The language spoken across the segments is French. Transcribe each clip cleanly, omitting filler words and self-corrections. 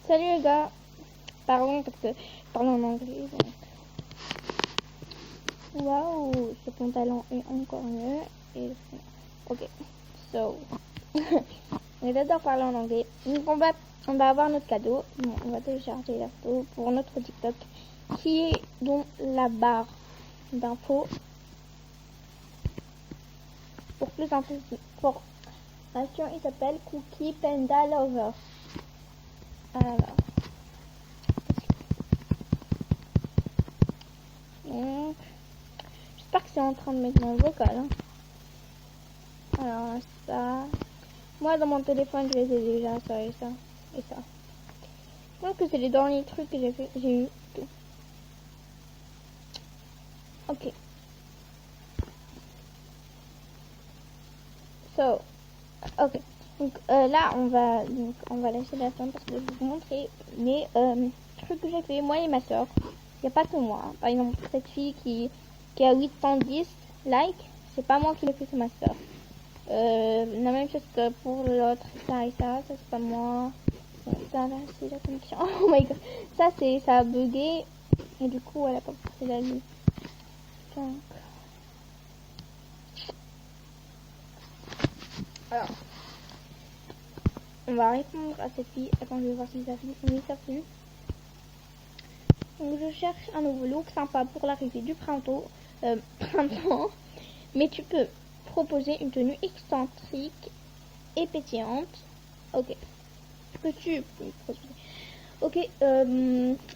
Salut les gars. Pardon parce que je parle en anglais. Waouh, ce pantalon est encore mieux. Et... Ok, so. On adore parler en anglais. Donc on va avoir notre cadeau. Bon, on va télécharger la photo pour notre TikTok qui est dans la barre d'infos. Pour plus d'informations, il s'appelle Cookie Panda Lover. Alors. J'espère que c'est en train de mettre mon vocal. Hein. Alors ça. Moi dans mon téléphone je les ai déjà, ça et ça. Et ça. Je pense que c'est les derniers trucs que j'ai eu. Ok. So. Ok. Donc là on va laisser la fin parce que je vais vous montrer les trucs que j'ai fait, moi et ma soeur. Il n'y a pas que moi. Hein. Par exemple cette fille qui a 810 likes, c'est pas moi qui l'ai fait, c'est ma soeur. La même chose que pour l'autre, ça et ça c'est pas moi. Ça là c'est la connexion. Oh my god, ça a bugué et du coup elle a pas porté la nuit. Donc alors on va répondre à cette fille. Attends, je vais voir si ça finit. Donc je cherche un nouveau look sympa pour l'arrivée du printemps. Mais tu peux proposer une tenue excentrique et pétillante. Ok. Peux-tu proposer? Ok.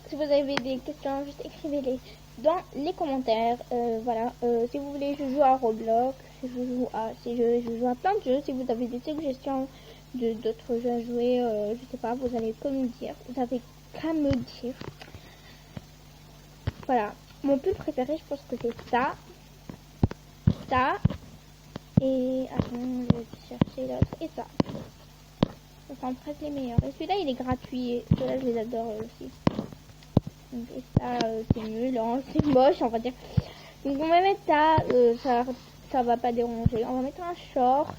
Si vous avez des questions, juste écrivez-les dans les commentaires. Voilà. Si vous voulez, je joue à Roblox. Je joue à plein de jeux. Si vous avez des suggestions d'autres jeux à jouer, je sais pas, vous allez me dire. Vous avez qu'à me dire. Voilà. Mon pull préféré, je pense que c'est ça. Ça. Et attends, je vais chercher l'autre. Et ça. Ce sont presque les meilleurs. Et celui-là, il est gratuit. Et ceux-là, je les adore aussi. Donc, et ça, c'est nul. Hein. C'est moche, on va dire. Donc, on va mettre ça. Ça va pas déranger. On va mettre un short.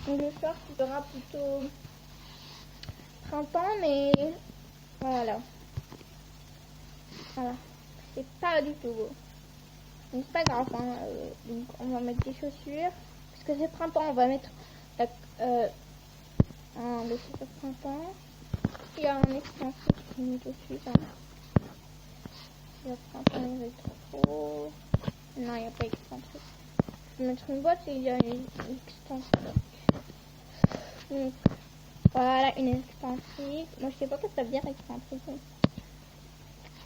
Donc, le short sera plutôt printemps, mais voilà. Voilà. C'est pas du tout beau. Donc, c'est pas grave. Hein. Donc, on va mettre des chaussures. Parce que c'est printemps, on va mettre le chaussure printemps. Il y a un extensif qui met dessus. Ça. Le printemps, il va être trop. Non, il n'y a pas extensif. Je vais mettre une boîte et il y a une extensif. Donc, voilà, une extensif. Moi, je sais pas ce que ça veut dire extensif.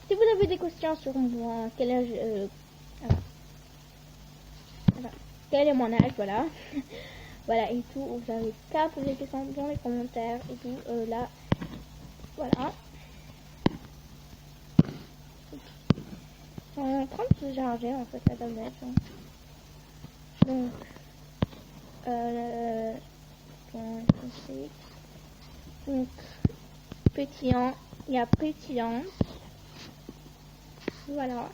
Si vous avez des questions sur moi, quel âge. Voilà. Quel est mon âge, voilà. Voilà, et tout, vous avez qu'à poser des questions dans les commentaires et tout, là, voilà. On est en train de se charger, en fait, la tablette. Hein. Donc, pétillant, il y a pétillant. Voilà.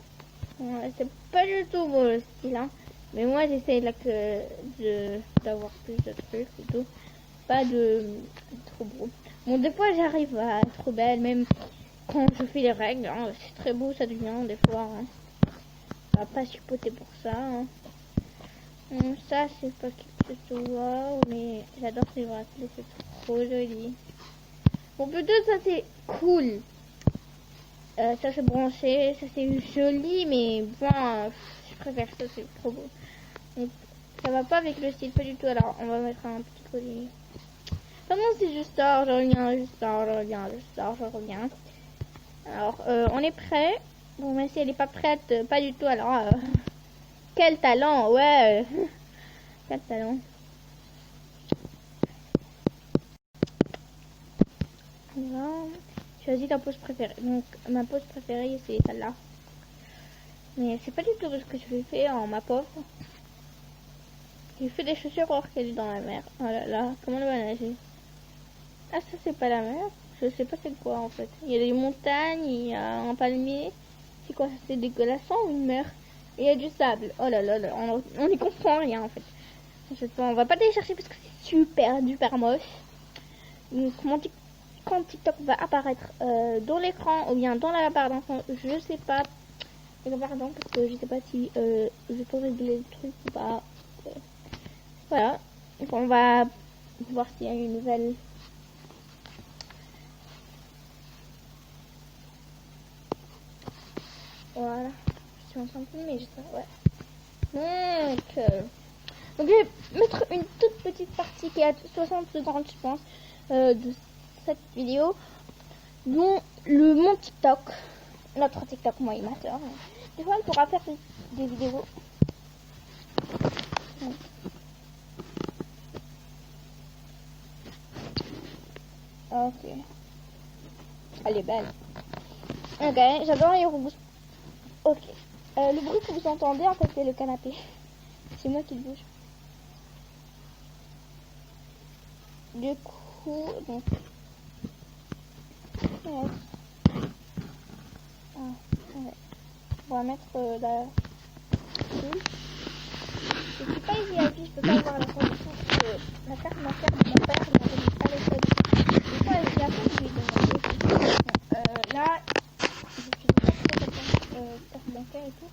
C'est pas du tout beau le style, hein. Mais moi j'essaie là d'avoir plus de trucs et tout. Pas de trop beau. Bon, des fois j'arrive à être trop belle, même quand je fais les règles. Hein, c'est très beau, ça devient des fois. Hein. On va pas chipoter pour ça. Hein. Ça c'est pas quelque chose de wow, mais j'adore ces bracelets, c'est trop joli. Bon, peut-être ça c'est cool. Ça c'est branché, ça c'est joli, mais bon, je préfère ça, c'est trop beau. Donc, ça va pas avec le style, pas du tout. Alors, on va mettre un petit collier. Comment si je sors, je reviens, je sors, je reviens, je sors, je reviens. Alors, on est prêt. Bon, mais si elle est pas prête, pas du tout. Alors, quel talent, ouais. Quel talent. Voilà. Choisis ta pose préférée. Donc, ma pose préférée, c'est celle-là. Mais c'est pas du tout ce que je vais faire en ma pauvre. J'ai fait des chaussures alors qu'elle est dans la mer. Oh là là, comment elle va nager? Ah, ça c'est pas la mer. Je sais pas c'est quoi en fait. Il y a des montagnes, il y a un palmier. C'est quoi? C'est dégueulassant ou une mer? Et il y a du sable. Oh là là, on n'y comprend rien en fait. On va pas télécharger parce que c'est super duper moche. Donc, mon quand TikTok va apparaître dans l'écran ou bien dans la barre d'infos, je sais pas. Pardon, parce que je sais pas si je peux régler le truc ou pas. Voilà. Donc on va voir s'il y a une nouvelle. Voilà. Je suis en train de filmer, j'espère. Ouais. Donc je vais mettre une toute petite partie qui est à 60 secondes, je pense, de cette vidéo, dont mon TikTok, notre TikTok, moi et ma soeur. Des fois, on pourra faire des vidéos. Ok. Elle est belle. Ok, j'adore les robots. Ok. Le bruit que vous entendez, en fait, c'est le canapé. C'est moi qui le bouge. Du coup, donc... Ouais. Ouais. On va mettre la... Je suis pas ici à vie, je peux pas voir la condition parce que la carte bancaire de mon père ne m'avait pas laissé. Du coup, elle a fait lui demander. Là, je suis pas très contente carte bancaire et tout.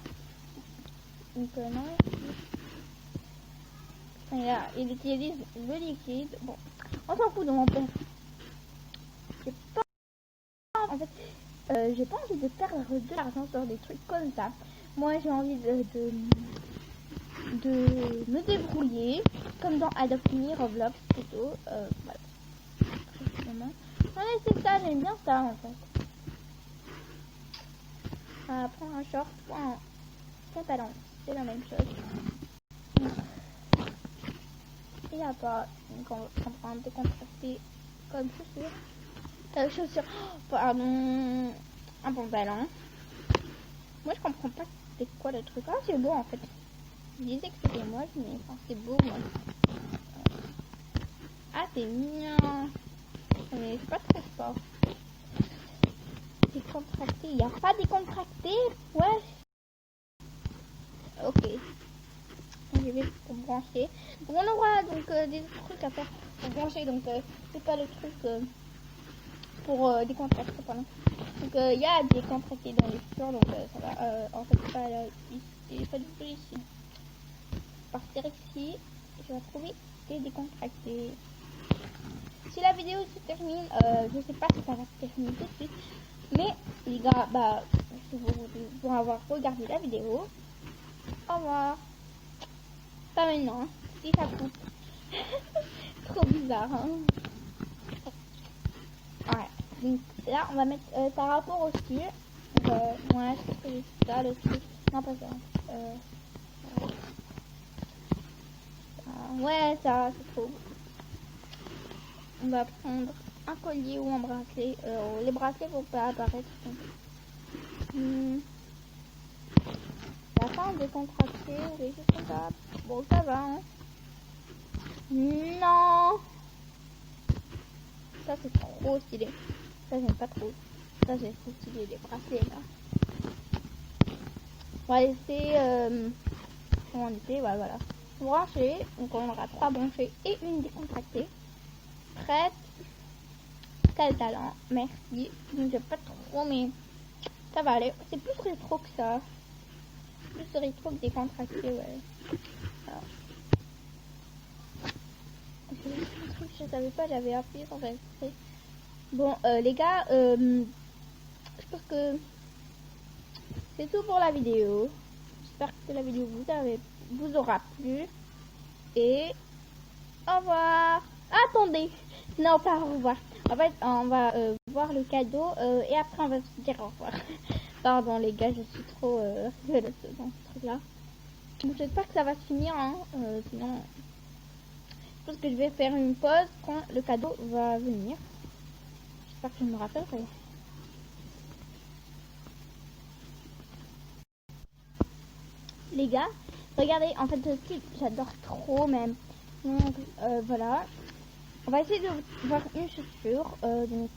Donc non. Et là, il utilise le liquide. Bon, on s'en fout de mon père. J'ai pas... En fait, j'ai pas envie de perdre de l'argent sur des trucs comme ça. Moi, j'ai envie de me débrouiller, comme dans Adopt Me, Roblox plutôt. Voilà. Ouais, c'est ça, j'aime bien ça en fait. Prendre un short ou un pantalon, c'est la même chose. Il n'y a pas, donc on prend décontracté comme chaussures. Chaussures, pardon, un pantalon. Moi je comprends pas c'est quoi le truc. Ah, c'est beau en fait. Je disais que c'était moche, mais enfin, c'est beau moi. Ah, c'est mignon. Mais c'est pas très fort. Décontracté, il n'y a pas décontracté. Ouais. Ok. Je vais pour brancher. Donc on aura donc des trucs à faire pour brancher. Donc c'est pas le truc pour décontracter, pardon. Donc il y a des contractés dans les futurs, donc ça va. En fait pas ici, pas du tout ici. Partir ici, je vais trouver des décontractés. Si la vidéo se termine, je sais pas si ça va se terminer tout de suite, mais les gars, bah, pour avoir regardé la vidéo, au revoir. Pas maintenant, si ça coupe. Trop bizarre, hein. Ouais, donc là, on va mettre par rapport au style. Ouais, je pense que c'est ça le style. Non, pas ça. Ouais, ça, c'est trop. On va prendre un collier ou un bracelet. Les bracelets vont pas apparaître. La fin décontractée ou des choses comme ça. Bon, ça va, hein. Non. Ça, c'est trop stylé. Ça, j'aime pas trop. Ça, c'est trop stylé, les bracelets, là. On va laisser... comment on dit, ouais, voilà. Brancher. Donc, on aura 3 branchées et une décontractée. Prête. Quel talent. Merci. Donc, j'ai pas trop, mais ça va aller. C'est plus rétro que ça. Plus rétro que décontracté, ouais. Alors. Je savais pas, j'avais appuyé sans exprès. Bon, les gars, je pense que c'est tout pour la vidéo. J'espère que la vidéo vous aura plu. Et au revoir. Attendez, non, pas au revoir. En fait, on va voir le cadeau et après on va se dire au revoir. Pardon les gars, je suis trop rigolote dans ce truc là. J'espère que ça va se finir, hein. Sinon, je pense que je vais faire une pause quand le cadeau va venir. J'espère que je me rappellerai. Les gars, regardez, en fait, ce style, j'adore trop même. Donc, voilà. On va essayer de voir une chaussure. Donc,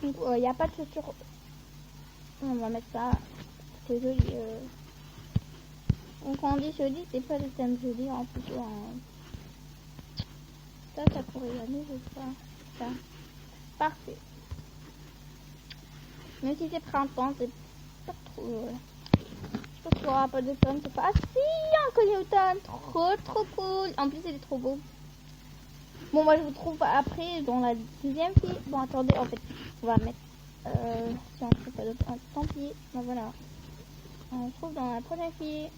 il n'y a pas de chaussure. On va mettre ça. C'est joli. Donc, quand on dit joli, c'est pas le thème joli, en plutôt un... Ça pourrait y aller, je crois. Ça. Parfait. Même si c'est printemps, c'est pas trop... Je pense qu'il n'y aura pas d'automne, c'est pas... Ah si, un collier automne, trop cool. En plus, il est trop beau. Bon, moi, je vous trouve après dans la deuxième fille. Bon, attendez, en fait, on va mettre... si on ne trouve pas d'automne, tant pis. Ben voilà. On se trouve dans la prochaine fille.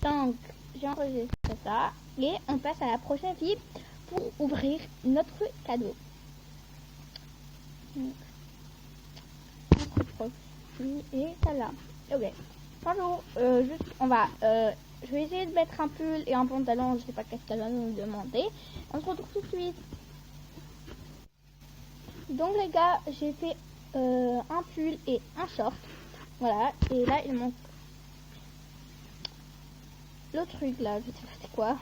Donc, j'enregistre ça. Et on passe à la prochaine fille pour ouvrir notre cadeau. Donc, notre profil et celle-là. Ok. Bonjour. Juste, on va... je vais essayer de mettre un pull et un pantalon. Je sais pas qu'est-ce qu'elle va nous demander. On se retrouve tout de suite. Donc, les gars, j'ai fait un pull et un short. Voilà. Et là, il manque le truc là. Je sais pas c'est quoi.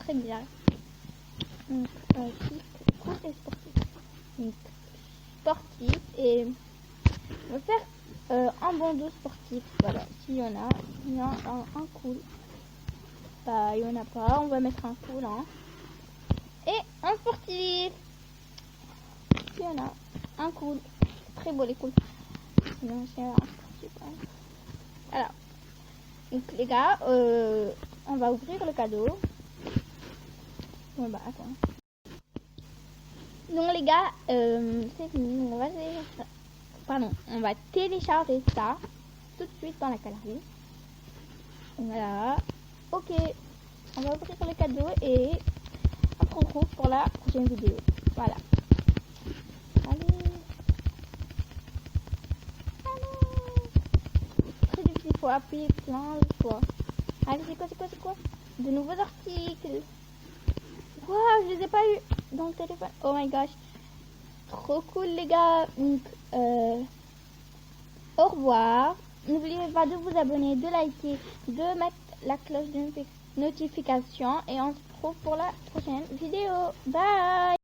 Très bien. Donc, cool et sportif. Donc, sportif et on va faire un bandeau sportif. Voilà, s'il y en a, il y a un cool. Bah, il y en a pas, on va mettre un cool, hein. Et un sportif. S'il y en a un cool, très beau les cools. Sinon, c'est un sportif. Hein. Voilà. Donc, les gars, on va ouvrir le cadeau. Bon, bah, attends. Donc les gars, c'est fini. On va télécharger ça tout de suite dans la galerie. Voilà. Ok. On va ouvrir le cadeau et on se retrouve pour la prochaine vidéo. Voilà. Allez. Très difficile, il faut appuyer plein de fois. Allez, c'est quoi? De nouveaux articles. Waouh, je les ai pas eu dans le téléphone. Oh my gosh. Trop cool les gars. Donc, au revoir. N'oubliez pas de vous abonner, de liker, de mettre la cloche de notification. Et on se retrouve pour la prochaine vidéo. Bye.